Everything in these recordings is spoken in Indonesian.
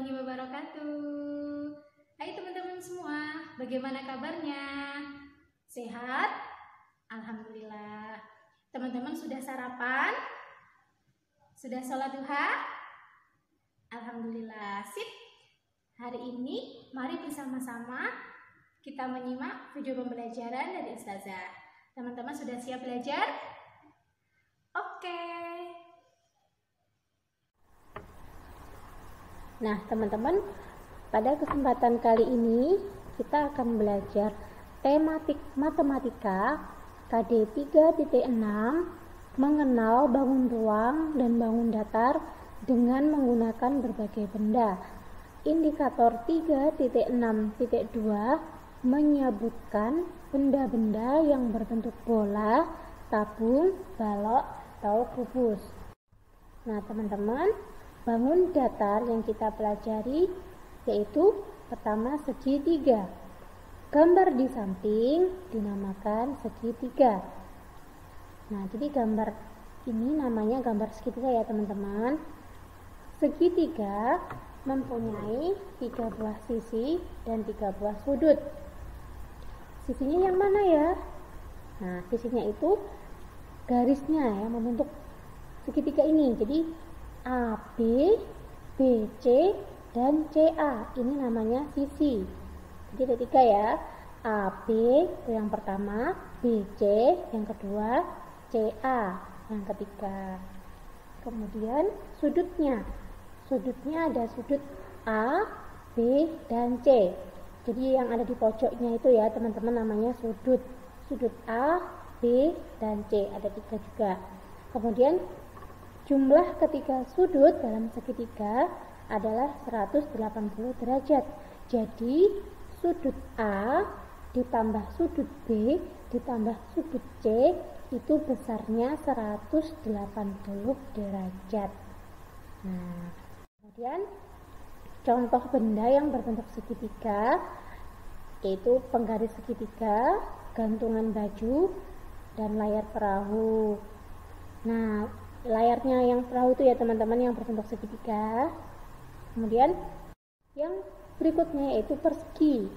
warahmatullahi wabarakatuh. Hai teman-teman semua, bagaimana kabarnya? Sehat? Alhamdulillah. Teman-teman sudah sarapan? Sudah sholat duha? Alhamdulillah, sip. Hari ini mari bersama-sama kita menyimak video pembelajaran dari Ustazah. Teman-teman sudah siap belajar? Oke. Nah, teman-teman, pada kesempatan kali ini kita akan belajar tematik matematika KD 3.6 mengenal bangun ruang dan bangun datar dengan menggunakan berbagai benda. Indikator 3.6.2 menyebutkan benda-benda yang berbentuk bola, tabung, balok, atau kubus. Nah, teman-teman, bangun datar yang kita pelajari yaitu pertama segitiga. Gambar di samping dinamakan segitiga. Nah, jadi gambar ini namanya gambar segitiga ya teman-teman. Segitiga mempunyai 3 buah sisi dan 3 buah sudut. Sisinya yang mana ya? Nah, sisinya itu garisnya ya membentuk segitiga ini. Jadi AB, BC, dan CA ini namanya sisi. Jadi ada 3 ya. AB itu yang pertama, BC yang kedua, CA yang ketiga. Kemudian sudutnya. Sudutnya ada sudut A, B, dan C. Jadi yang ada di pojoknya itu ya teman-teman namanya sudut. Sudut A, B, dan C. Ada 3 juga. Kemudian jumlah ketiga sudut dalam segitiga adalah 180 derajat. Jadi sudut A ditambah sudut B ditambah sudut C itu besarnya 180 derajat. Nah, kemudian contoh benda yang berbentuk segitiga yaitu penggaris segitiga, gantungan baju, dan layar perahu. Nah, layarnya yang perahu itu ya teman-teman yang berbentuk segitiga. Kemudian yang berikutnya yaitu persegi.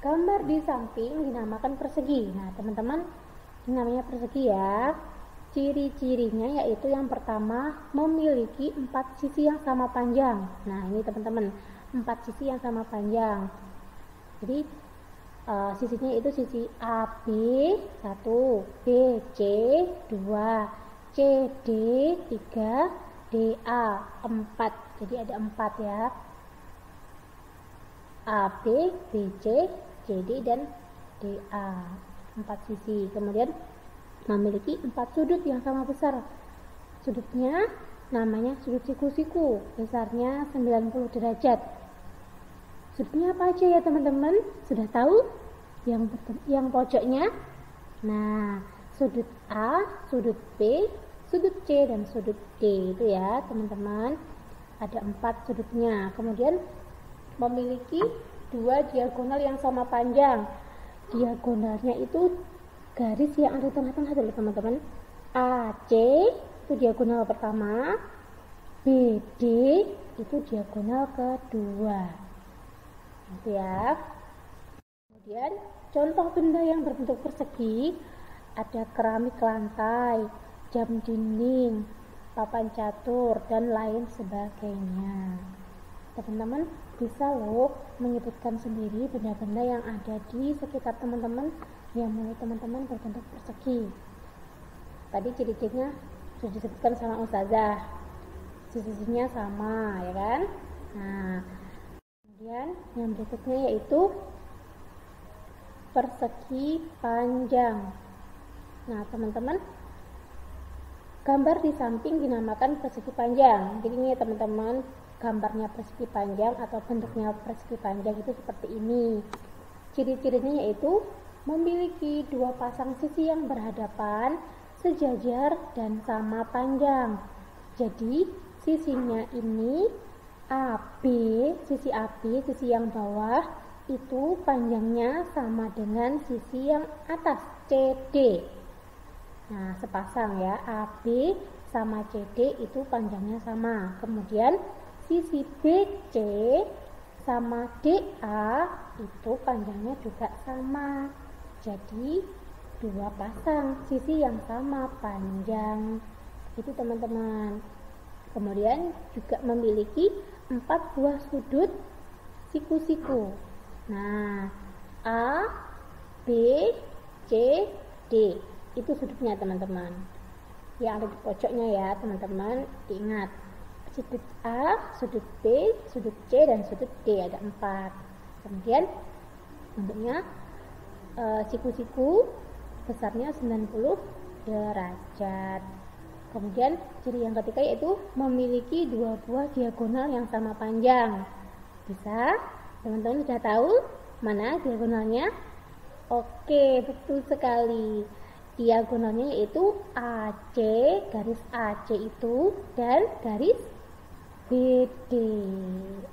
Gambar di samping dinamakan persegi. Nah teman-teman, ini namanya persegi ya. Ciri-cirinya yaitu yang pertama memiliki 4 sisi yang sama panjang. Nah ini teman-teman, 4 sisi yang sama panjang. Jadi sisinya itu sisi AB 1, BC 2, CD 3, DA 4. Jadi ada 4 ya. AB, BC, CD, dan DA 4 sisi. Kemudian memiliki 4 sudut yang sama besar. Sudutnya namanya sudut siku-siku, besarnya 90 derajat. Sudutnya apa aja ya teman-teman? Sudah tahu? Yang pojoknya? Nah, sudut A, sudut B, sudut C, dan sudut D itu ya teman-teman. Ada 4 sudutnya. Kemudian memiliki 2 diagonal yang sama panjang. Diagonalnya itu garis yang ada di tengah-tengah dulu teman-teman. AC itu diagonal pertama, BD itu diagonal kedua. Gitu ya. Kemudian contoh benda yang berbentuk persegi ada keramik lantai, jam dinding, papan catur, dan lain sebagainya. Teman-teman bisa loh menyebutkan sendiri benda-benda yang ada di sekitar teman-teman yang menurut teman-teman berbentuk persegi. Tadi ciri-cirinya sudah disebutkan sama Ustazah, sisi-sisinya sama ya kan. Nah, kemudian yang berikutnya yaitu persegi panjang. Nah teman-teman, gambar di samping dinamakan persegi panjang. Jadi ini ya teman-teman, gambarnya persegi panjang atau bentuknya persegi panjang itu seperti ini. Ciri-cirinya yaitu memiliki 2 pasang sisi yang berhadapan, sejajar, dan sama panjang. Jadi sisinya ini AB, sisi AB, sisi yang bawah itu panjangnya sama dengan sisi yang atas, CD. Nah, sepasang ya, AB sama CD itu panjangnya sama. Kemudian sisi BC sama DA itu panjangnya juga sama. Jadi dua pasang sisi yang sama panjang. Itu teman-teman. Kemudian juga memiliki 4 buah sudut siku-siku. Nah, A, B, C, D. Itu sudutnya teman-teman. Yang ada di pojoknya ya teman-teman. Diingat. Sudut A, sudut B, sudut C, dan sudut D. Ada 4. Kemudian bentuknya siku-siku besarnya 90 derajat. Kemudian ciri yang ketiga yaitu memiliki 2 buah diagonal yang sama panjang. Bisa? Teman-teman sudah tahu mana diagonalnya? Oke, betul sekali. Diagonalnya yaitu AC, garis AC itu, dan garis BD.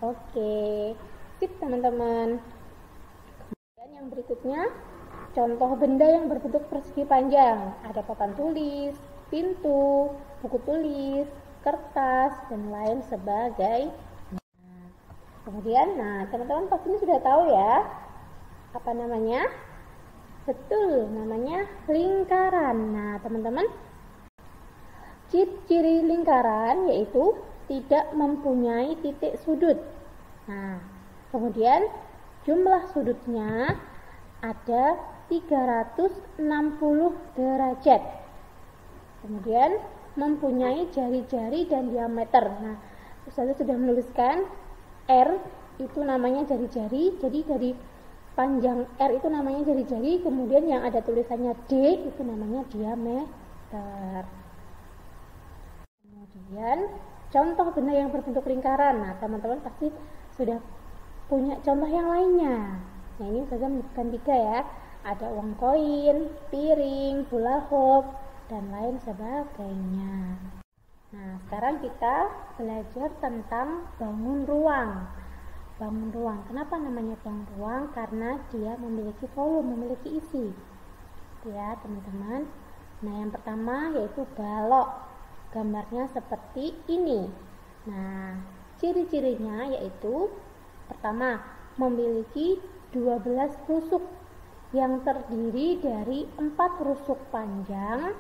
Oke, sip teman-teman. Kemudian yang berikutnya, contoh benda yang berbentuk persegi panjang. Ada papan tulis, pintu, buku tulis, kertas, dan lain sebagainya. Kemudian, teman-teman pastinya sudah tahu ya, apa namanya? Betul, namanya lingkaran. Nah, teman-teman, ciri lingkaran yaitu tidak mempunyai titik sudut. Nah, kemudian jumlah sudutnya ada 360 derajat. Kemudian mempunyai jari-jari dan diameter. Nah, saya sudah menuliskan R itu namanya jari-jari. Jadi dari panjang R itu namanya jari-jari. Kemudian yang ada tulisannya D itu namanya diameter. Kemudian contoh benda yang berbentuk lingkaran. Nah, teman-teman pasti sudah punya contoh yang lainnya. Nah, ini saya menyebutkan 3 ya. Ada uang koin, piring, bola hop, dan lain sebagainya. Nah, sekarang kita belajar tentang bangun ruang. Bangun ruang. Kenapa namanya bangun ruang? Karena dia memiliki volume, memiliki isi. Ya, teman-teman. Nah, yang pertama yaitu balok. Gambarnya seperti ini. Nah, ciri-cirinya yaitu pertama, memiliki 12 rusuk yang terdiri dari 4 rusuk panjang,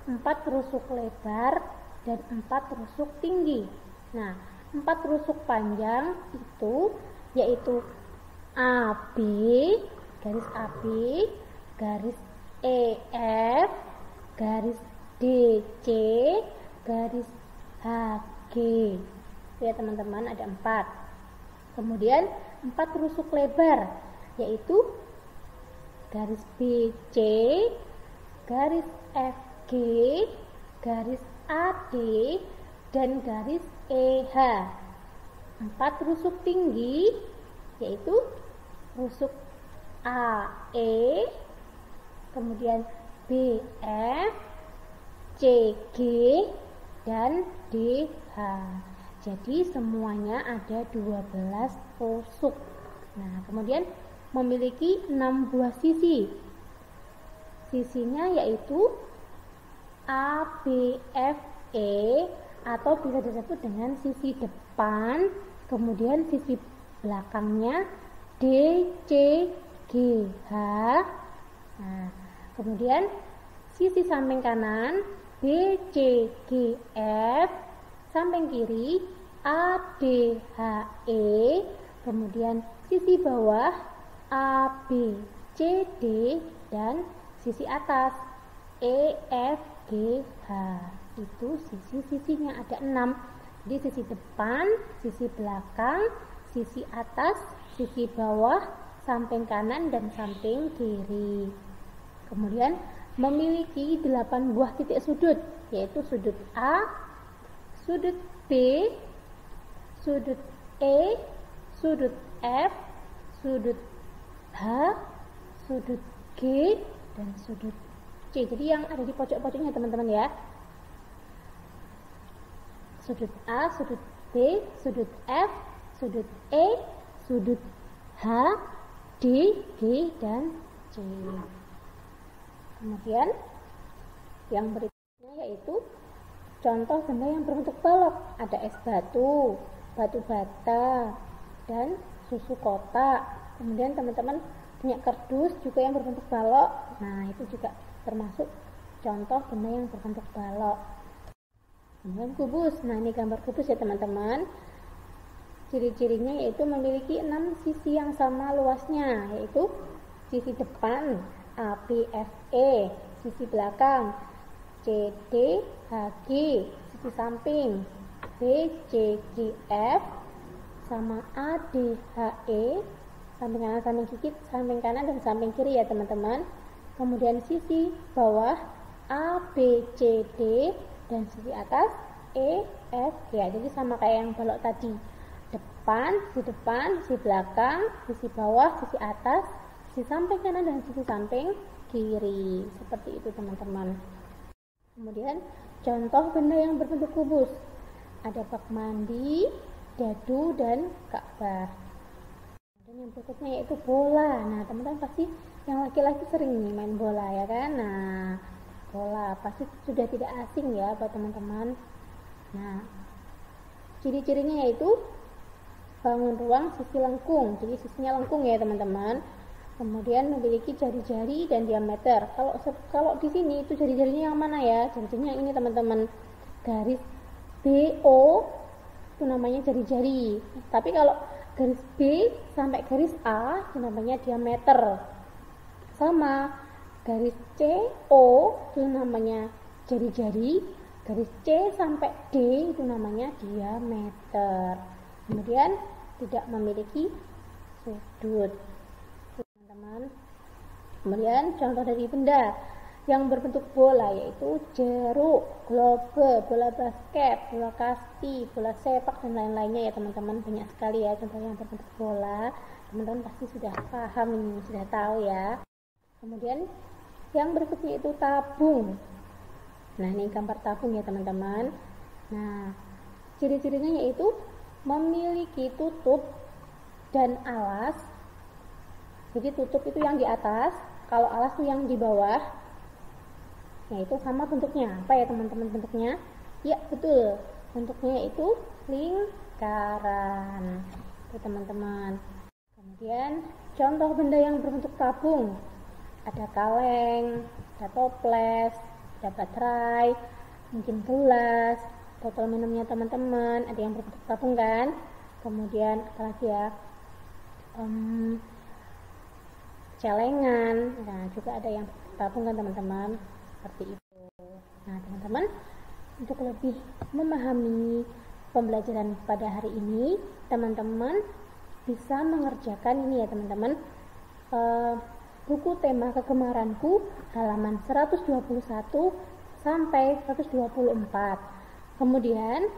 4 rusuk lebar, dan 4 rusuk tinggi. Nah, 4 rusuk panjang itu yaitu AB, garis AB, garis EF, garis DC, garis HG. Ya teman-teman, ada 4. Kemudian 4 rusuk lebar yaitu garis BC, garis FG, garis AD, dan garis EH. 4 rusuk tinggi yaitu rusuk AE, kemudian BF, CG, dan DH. Jadi semuanya ada 12 rusuk. Nah, kemudian memiliki 6 buah sisi. Sisinya yaitu ABFE atau bisa disebut dengan sisi depan, kemudian sisi belakangnya DCGH. Nah, kemudian sisi samping kanan BCGF, samping kiri ADHE, kemudian sisi bawah ABCD, dan sisi atas EFGH. Itu sisi-sisinya ada 6. Jadi sisi depan, sisi belakang, sisi atas, sisi bawah, samping kanan, dan samping kiri. Kemudian memiliki 8 buah titik sudut, yaitu sudut A, sudut B, sudut E, sudut F, sudut H, sudut G, dan sudut C. Jadi yang ada di pojok-pojoknya teman-teman ya. Sudut A, sudut B, sudut F, sudut E, sudut H, D, G, dan C. Kemudian yang berikutnya yaitu contoh benda yang berbentuk balok. Ada es batu, batu bata, dan susu kotak. Kemudian teman-teman punya kardus juga yang berbentuk balok. Nah, itu juga termasuk contoh benda yang berbentuk balok. Kemudian kubus. Nah, ini gambar kubus ya teman-teman. Ciri-cirinya yaitu memiliki 6 sisi yang sama luasnya, yaitu sisi depan ABFE, sisi belakang CDHG, sisi samping BCGF, sama ADHE, samping kanan, samping kanan dan samping kiri ya teman-teman. Kemudian sisi bawah ABCD dan sisi atas EFG. Jadi sama kayak yang balok tadi. Depan, sisi belakang, sisi bawah, sisi atas, sisi samping kanan dan sisi samping kiri. Seperti itu teman-teman. Kemudian contoh benda yang berbentuk kubus. Ada bak mandi, dadu, dan Ka'bah. Dan yang berikutnya yaitu bola. Nah, teman-teman pasti yang laki-laki sering nih main bola ya kan. Nah, bola pasti sudah tidak asing ya buat teman-teman. Nah, ciri-cirinya yaitu bangun ruang sisi lengkung. Jadi sisinya lengkung ya teman-teman. Kemudian memiliki jari-jari dan diameter. Kalau di sini itu jari-jarinya yang mana ya? Jari-jarinya yang ini teman-teman. Garis BO itu namanya jari-jari. Tapi kalau garis B sampai garis A itu namanya diameter. Sama garis CO itu namanya jari-jari. Garis C sampai D itu namanya diameter. Kemudian tidak memiliki sudut, teman-teman. Kemudian contoh dari benda yang berbentuk bola yaitu jeruk, globe, bola basket, bola kasti, bola sepak dan lain-lainnya ya teman-teman. Banyak sekali ya contoh yang berbentuk bola. Teman-teman pasti sudah paham ini, sudah tahu ya. Kemudian yang berikutnya itu tabung. Nah, ini gambar tabung ya teman-teman. Nah, ciri-cirinya yaitu memiliki tutup dan alas. Jadi tutup itu yang di atas, kalau alas itu yang di bawah. Nah, itu sama bentuknya. Apa ya teman-teman bentuknya? Ya, betul. Bentuknya itu lingkaran. Itu teman-teman. Kemudian contoh benda yang berbentuk tabung. Ada kaleng, ada toples, ada baterai, mungkin gelas, botol minumnya teman-teman, ada yang berbentuk tabung kan. Kemudian apalagi ya, celengan. Nah, juga ada yang tabung kan teman-teman, seperti itu. Nah teman-teman, untuk lebih memahami pembelajaran pada hari ini, teman-teman bisa mengerjakan ini ya teman-teman, buku tema kegemaranku halaman 121 sampai 124. Kemudian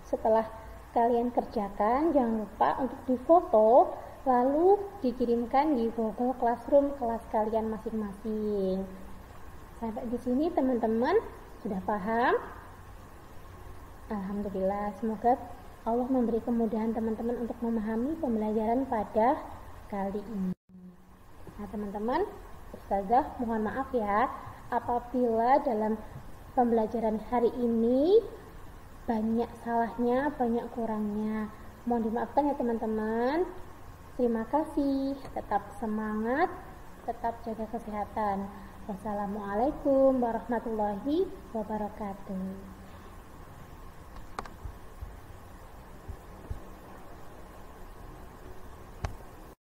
setelah kalian kerjakan, jangan lupa untuk difoto lalu dikirimkan di Google Classroom kelas kalian masing-masing. Sampai di sini teman-teman sudah paham? Alhamdulillah, semoga Allah memberi kemudahan teman-teman untuk memahami pembelajaran pada kali ini. Nah teman-teman, Ustazah mohon maaf ya apabila dalam pembelajaran hari ini banyak salahnya, banyak kurangnya. Mohon dimaafkan ya teman-teman. Terima kasih, tetap semangat, tetap jaga kesehatan. Wassalamualaikum warahmatullahi wabarakatuh.